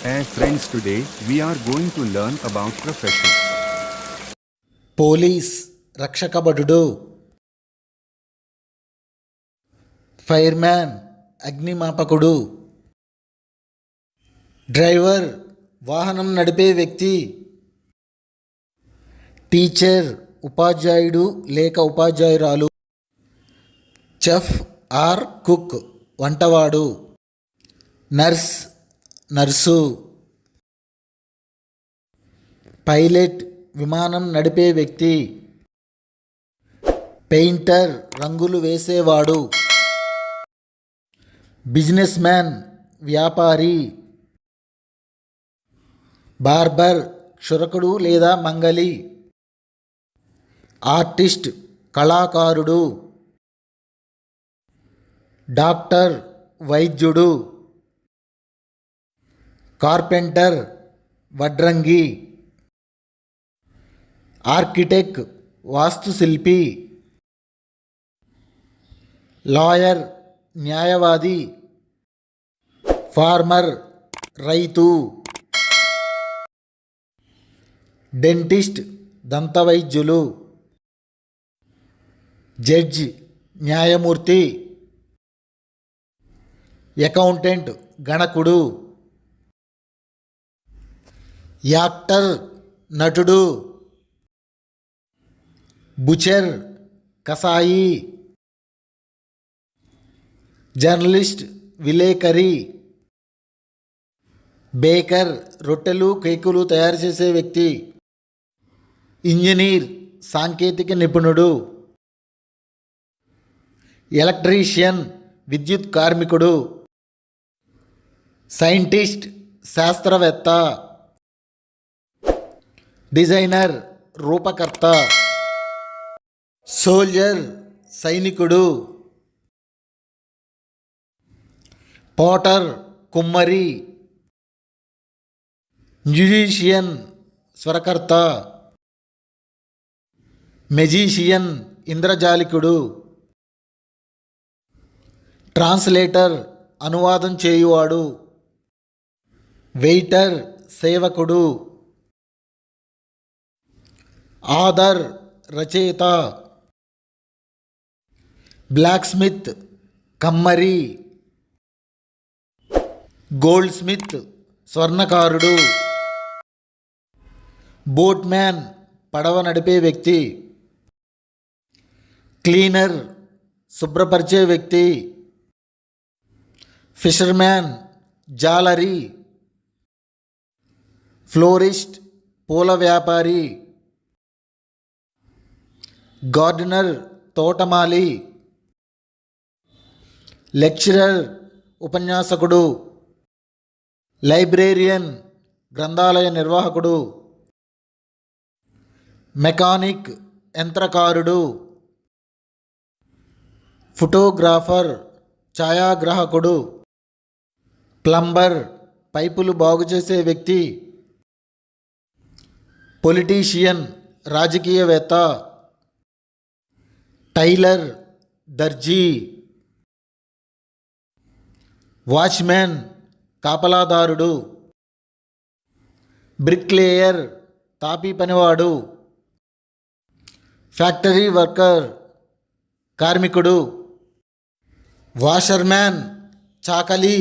Hey friends, today we are going to learn about professions. Police రక్షకభటుడు, fireman అగ్నిమాపకుడు, driver వాహనం నడిపే వ్యక్తి, టీచర్ ఉపాధ్యాయుడు లేక ఉపాధ్యాయురాలు, చెఫ్ ఆర్ కుక్ వంటవాడు, నర్స్ నర్సు, పైలట్ విమానం నడిపే వ్యక్తి, పెయింటర్ రంగులు వేసేవాడు, బిజినెస్ మ్యాన్ వ్యాపారి, బార్బర్ క్షురకుడు లేదా మంగలి, ఆర్టిస్ట్ కళాకారుడు, డాక్టర్ వైద్యుడు, కార్పెంటర్ వడ్రంగి, ఆర్కిటెక్ట్ వాస్తుశిల్పి, లాయర్ న్యాయవాది, ఫార్మర్ రైతు, డెంటిస్ట్ దంతవైద్యులు, జడ్జి న్యాయమూర్తి, అకౌంటెంట్ గణకుడు, యాక్టర్ నటుడు, బుచర్ కసాయి, జర్నలిస్ట్ విలేకరి, బేకర్ రొట్టెలు కేకులు తయారు చేసే వ్యక్తి, ఇంజనీర్ సాంకేతిక నిపుణుడు, ఎలక్ట్రీషియన్ విద్యుత్ కార్మికుడు, సైంటిస్ట్ శాస్త్రవేత్త, డిజైనర్ రూపకర్త, సోల్జర్ సైనికుడు, పోటర్ కుమ్మరి, మ్యూజిషియన్ స్వరకర్త, మెజీషియన్ ఇంద్రజాలికుడు, ట్రాన్స్లేటర్ అనువాదం చేయువాడు, వెయిటర్ సేవకుడు, ఆథర్ రచయిత, బ్లాక్ స్మిత్ కమ్మరి, గోల్డ్ స్మిత్ స్వర్ణకారుడు, బోట్ మ్యాన్ పడవ నడిపే వ్యక్తి, క్లీనర్ శుభ్రపరిచే వ్యక్తి, ఫిషర్మ్యాన్ జాలరీ, ఫ్లోరిస్ట్ పూల వ్యాపారి, గార్డెనర్ తోటమాలి, లెక్చరర్ ఉపన్యాసకుడు, లైబ్రేరియన్ గ్రంథాలయ నిర్వాహకుడు, మెకానిక్ యంత్రకారుడు, ఫోటోగ్రాఫర్ ఛాయాగ్రాహకుడు, ప్లంబర్ పైపులు బాగు చేసే వ్యక్తి, పొలిటీషియన్ రాజకీయవేత్త, టైలర్ దర్జీ, వాచ్మ్యాన్ కాపలాదారుడు, బ్రిక్లేయర్ తాపీ పనివాడు, ఫ్యాక్టరీ వర్కర్ కార్మికుడు, వాషర్మ్యాన్ చాకలి,